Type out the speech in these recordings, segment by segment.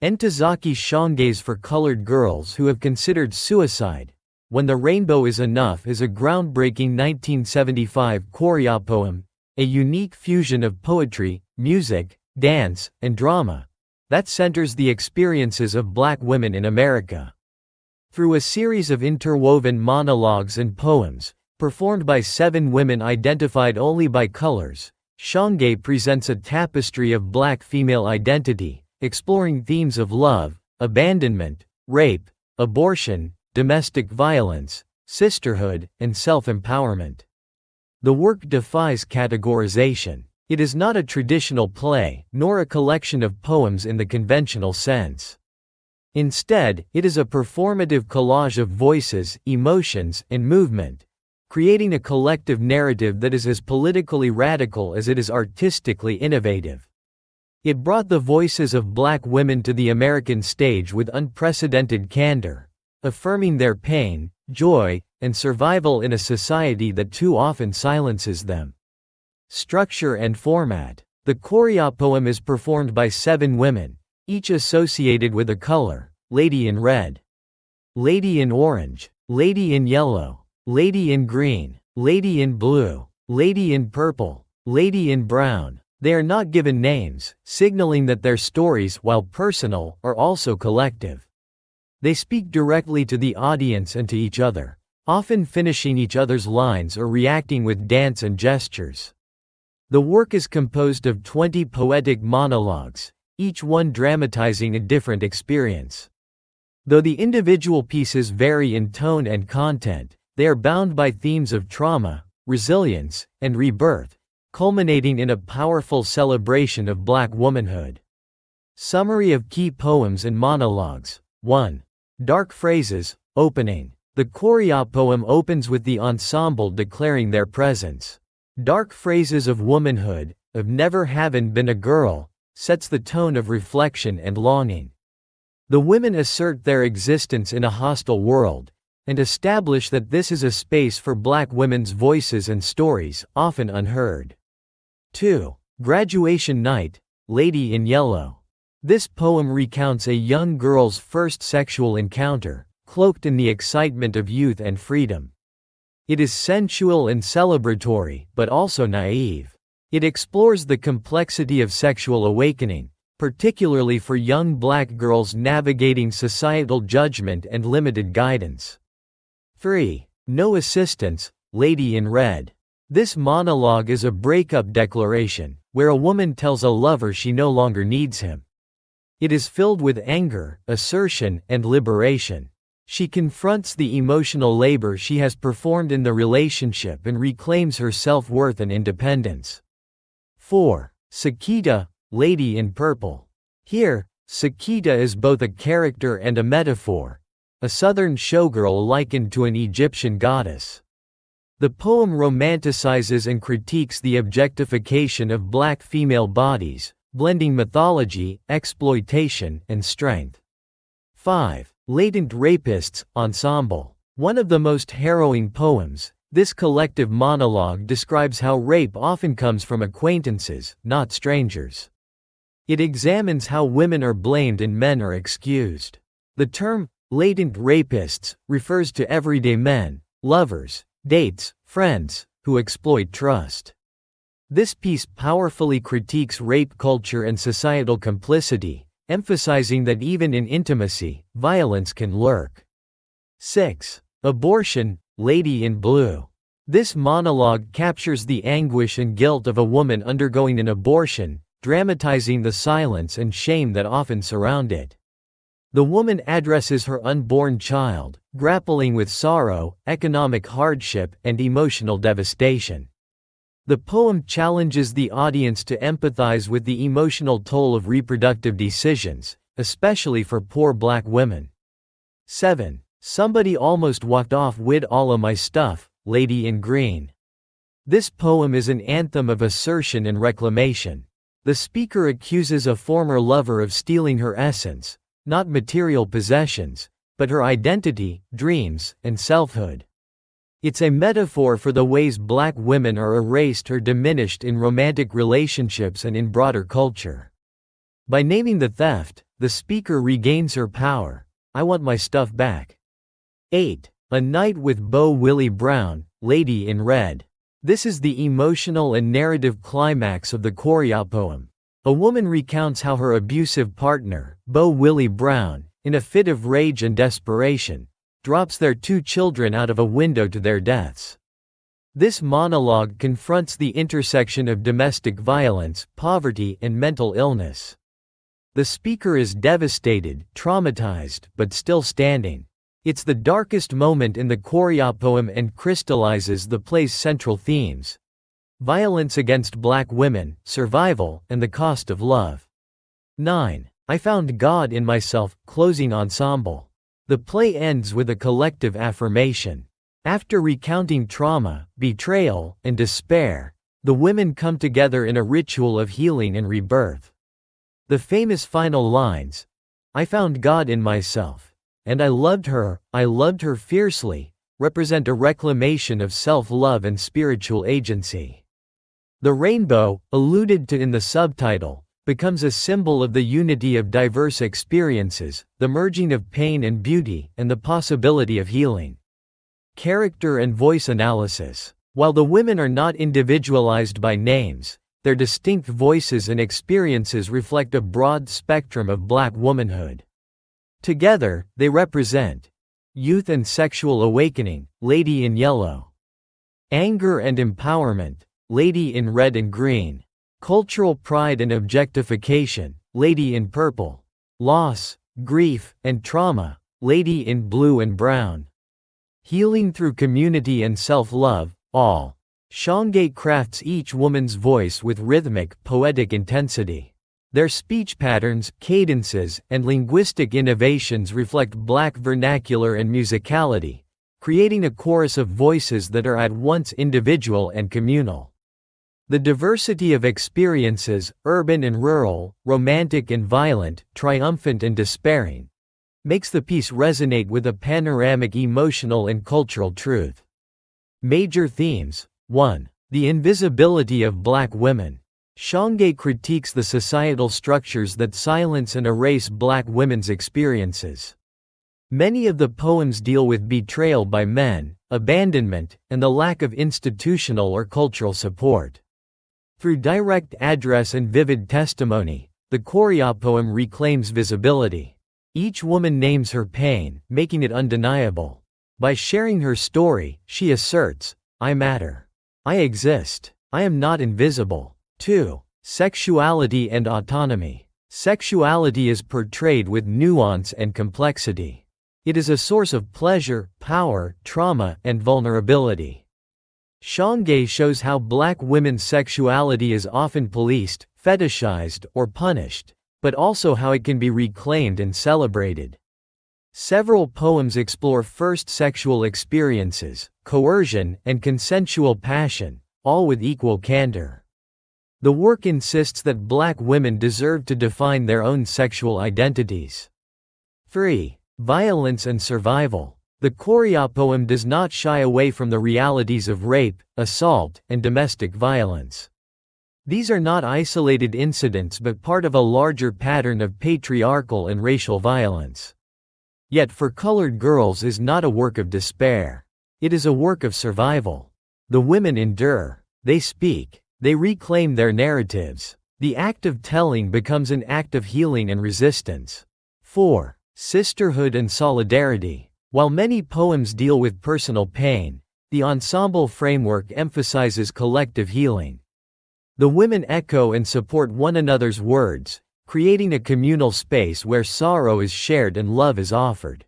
Ntozake Shangaze for colored girls who have considered suicide. When the Rainbow is Enough is a groundbreaking 1975 Korea poem, a unique fusion of poetry, music, dance, and drama that centers the experiences of Black women in America. Through a series of interwoven monologues and poems, performed by 7 women identified only by colors, Shang presents a tapestry of Black female identity, exploring themes of love, abandonment, rape, abortion, domestic violence, sisterhood, and self-empowerment. The work defies categorization. It is not a traditional play, nor a collection of poems in the conventional sense. Instead, it is a performative collage of voices, emotions, and movement, creating a collective narrative that is as politically radical as it is artistically innovative. It brought the voices of Black women to the American stage with unprecedented candor, affirming their pain, joy, and survival in a society that too often silences them. Structure and format. The Korea poem is performed by 7 women, each associated with a color: lady in red, lady in orange, lady in yellow, lady in green, lady in blue, lady in purple, lady in brown. They are not given names, signaling that their stories, while personal, are also collective. They speak directly to the audience and to each other, often finishing each other's lines or reacting with dance and gestures. The work is composed of 20 poetic monologues, each one dramatizing a different experience. Though the individual pieces vary in tone and content, they are bound by themes of trauma, resilience, and rebirth, culminating in a powerful celebration of Black womanhood. Summary of key poems and monologues. 1. Dark Phrases, Opening. The Korea poem opens with the ensemble declaring their presence. Dark phrases of womanhood, of never having been a girl, sets the tone of reflection and longing. The women assert their existence in a hostile world, and establish that this is a space for Black women's voices and stories, often unheard. 2. Graduation Night, Lady in Yellow. This poem recounts a young girl's first sexual encounter, cloaked in the excitement of youth and freedom. It is sensual and celebratory, but also naive. It explores the complexity of sexual awakening, particularly for young Black girls navigating societal judgment and limited guidance. 3. No Assistance, Lady in Red. This monologue is a breakup declaration, where a woman tells a lover she no longer needs him. It is filled with anger, assertion, and liberation. She confronts the emotional labor she has performed in the relationship and reclaims her self-worth and independence. 4. Sakita, Lady in Purple. Here, Sakita is both a character and a metaphor, a southern showgirl likened to an Egyptian goddess. The poem romanticizes and critiques the objectification of Black female bodies, blending mythology, exploitation, and strength. 5. Latent Rapists, Ensemble. One of the most harrowing poems, this collective monologue describes how rape often comes from acquaintances, not strangers. It examines how women are blamed and men are excused. The term, latent rapists, refers to everyday men, lovers, dates, friends, who exploit trust. This piece powerfully critiques rape culture and societal complicity, emphasizing that even in intimacy, violence can lurk. 6. Abortion, Lady in Blue. This monologue captures the anguish and guilt of a woman undergoing an abortion, dramatizing the silence and shame that often surround it. The woman addresses her unborn child, grappling with sorrow, economic hardship, and emotional devastation. The poem challenges the audience to empathize with the emotional toll of reproductive decisions, especially for poor Black women. 7. Somebody Almost Walked Off Wid All of My Stuff, Lady in Green. This poem is an anthem of assertion and reclamation. The speaker accuses a former lover of stealing her essence, not material possessions, but her identity, dreams, and selfhood. It's a metaphor for the ways Black women are erased or diminished in romantic relationships and in broader culture. By naming the theft, The speaker regains her power. I want my stuff back. 8. A Night with Beau Willie Brown, Lady in Red. This is the emotional and narrative climax of the Korya poem. A woman recounts how her abusive partner, Beau Willie Brown, in a fit of rage and desperation, drops their 2 children out of a window to their deaths. This monologue confronts the intersection of domestic violence, poverty, and mental illness. The speaker is devastated, traumatized, but still standing. It's the darkest moment in the Korya poem and crystallizes the play's central themes: violence against black women, survival, and the cost of love. 9. I Found God in Myself, Closing Ensemble. The play ends with a collective affirmation. After recounting trauma, betrayal, and despair, the women come together in a ritual of healing and rebirth. The famous final lines, "I found God in myself, and I loved her fiercely," represent a reclamation of self-love and spiritual agency. The rainbow, alluded to in the subtitle, becomes a symbol of the unity of diverse experiences, the merging of pain and beauty, and the possibility of healing. Character and voice analysis. While the women are not individualized by names, their distinct voices and experiences reflect a broad spectrum of black womanhood. Together, they represent youth and sexual awakening, Lady in Yellow; anger and empowerment, Lady in Red and Green; cultural pride and objectification, Lady in Purple; loss, grief, and trauma, Lady in Blue and Brown; healing through community and self-love, all. Shang crafts each woman's voice with rhythmic, poetic intensity. Their speech patterns, cadences, and linguistic innovations reflect black vernacular and musicality, creating a chorus of voices that are at once individual and communal. The diversity of experiences, urban and rural, romantic and violent, triumphant and despairing, makes the piece resonate with a panoramic emotional and cultural truth. Major themes. 1. The invisibility of black women. Shang critiques the societal structures that silence and erase black women's experiences. Many of the poems deal with betrayal by men, abandonment, and the lack of institutional or cultural support. Through direct address and vivid testimony, the Korya poem reclaims visibility. Each woman names her pain, making it undeniable. By sharing her story, she asserts, "I matter. I exist. I am not invisible." 2. Sexuality and autonomy. Sexuality is portrayed with nuance and complexity. It is a source of pleasure, power, trauma, and vulnerability. Shang shows how black women's sexuality is often policed, fetishized, or punished, but also how it can be reclaimed and celebrated. Several poems explore first sexual experiences, coercion, and consensual passion, all with equal candor. The work insists that black women deserve to define their own sexual identities. 3. Violence and survival. The Korya poem does not shy away from the realities of rape, assault, and domestic violence. These are not isolated incidents but part of a larger pattern of patriarchal and racial violence. Yet For Colored Girls is not a work of despair. It is a work of survival. The women endure. They speak. They reclaim their narratives. The act of telling becomes an act of healing and resistance. 4. Sisterhood and solidarity. While many poems deal with personal pain, the ensemble framework emphasizes collective healing. The women echo and support one another's words, creating a communal space where sorrow is shared and love is offered.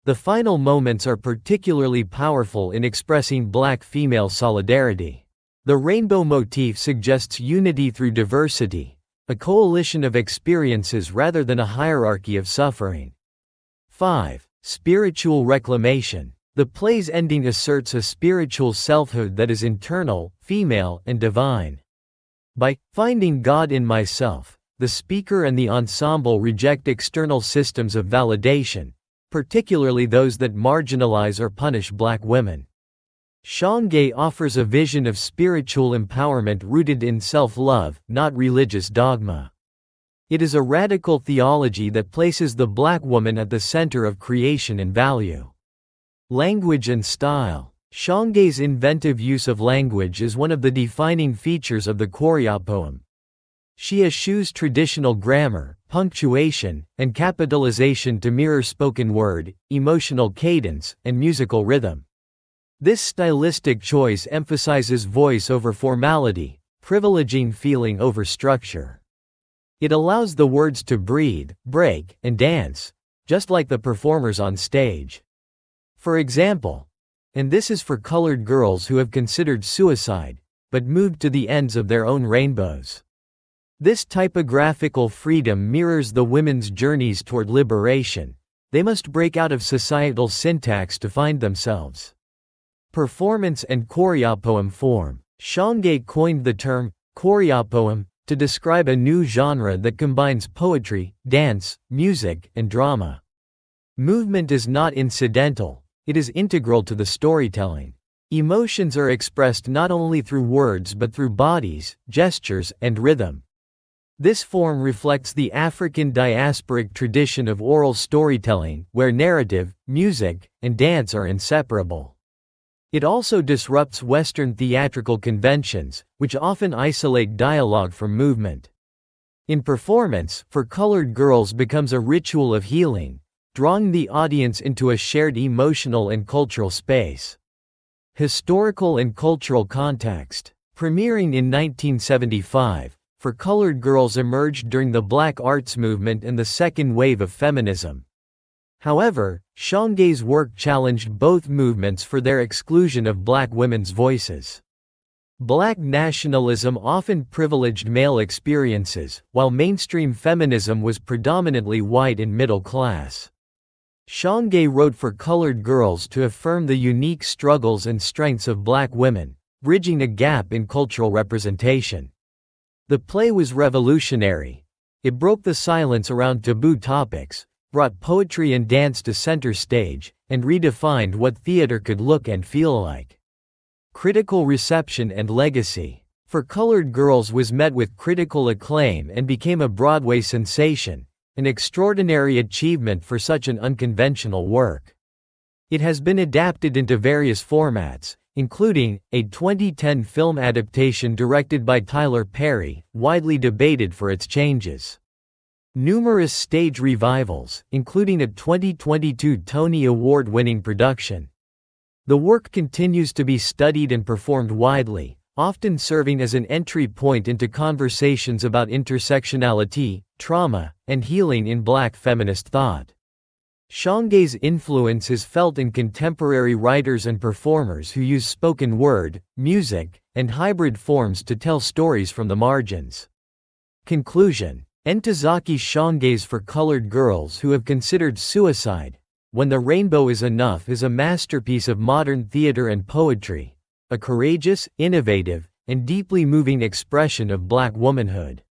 The final moments are particularly powerful in expressing black female solidarity. The rainbow motif suggests unity through diversity, a coalition of experiences rather than a hierarchy of suffering. 5. Spiritual reclamation. The play's ending asserts a spiritual selfhood that is internal, female, and divine. By finding God in myself, the speaker and the ensemble reject external systems of validation, particularly those that marginalize or punish black women. Shang offers a vision of spiritual empowerment rooted in self-love, not religious dogma. It is a radical theology that places the black woman at the center of creation and value. Language and style. Shang's inventive use of language is one of the defining features of the Korya poem. She eschews traditional grammar, punctuation, and capitalization to mirror spoken word, emotional cadence, and musical rhythm. This stylistic choice emphasizes voice over formality, privileging feeling over structure. It allows the words to breathe, break, and dance, just like the performers on stage. For example, and this is for colored girls who have considered suicide, but moved to the ends of their own rainbows. This typographical freedom mirrors the women's journeys toward liberation. They must break out of societal syntax to find themselves. Performance and Korya poem form. Shang coined the term, Korya poem, to describe a new genre that combines poetry, dance, music, and drama. Movement is not incidental, it is integral to the storytelling. Emotions are expressed not only through words but through bodies, gestures, and rhythm. This form reflects the African diasporic tradition of oral storytelling, where narrative, music, and dance are inseparable. It also disrupts Western theatrical conventions, which often isolate dialogue from movement. In performance, for colored girls becomes a ritual of healing, drawing the audience into a shared emotional and cultural space. Historical and cultural context. Premiering in 1975, For Colored Girls emerged during the Black Arts Movement and the second wave of feminism. However, Shang's work challenged both movements for their exclusion of black women's voices. Black nationalism often privileged male experiences, while mainstream feminism was predominantly white and middle class. Shang wrote For Colored Girls to affirm the unique struggles and strengths of black women, bridging a gap in cultural representation. The play was revolutionary. It broke the silence around taboo topics, brought poetry and dance to center stage, and redefined what theater could look and feel like. Critical reception and legacy. For Colored Girls was met with critical acclaim and became a Broadway sensation, an extraordinary achievement for such an unconventional work. It has been adapted into various formats, including a 2010 film adaptation directed by Tyler Perry, widely debated for its changes. Numerous stage revivals, including a 2022 Tony Award-winning production. The work continues to be studied and performed widely, often serving as an entry point into conversations about intersectionality, trauma, and healing in Black feminist thought. Shang's influence is felt in contemporary writers and performers who use spoken word, music, and hybrid forms to tell stories from the margins. Conclusion. Ntozake Shang's For Colored Girls Who Have Considered Suicide, When the Rainbow Is Enough is a masterpiece of modern theater and poetry, a courageous, innovative, and deeply moving expression of Black womanhood.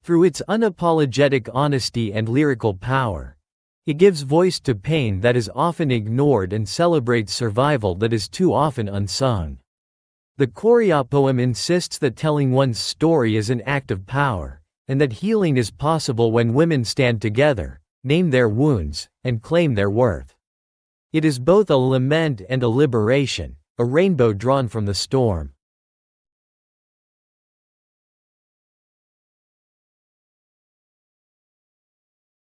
Through its unapologetic honesty and lyrical power, it gives voice to pain that is often ignored and celebrates survival that is too often unsung. The Korya poem insists that telling one's story is an act of power, and that healing is possible when women stand together, name their wounds, and claim their worth. It is both a lament and a liberation, a rainbow drawn from the storm.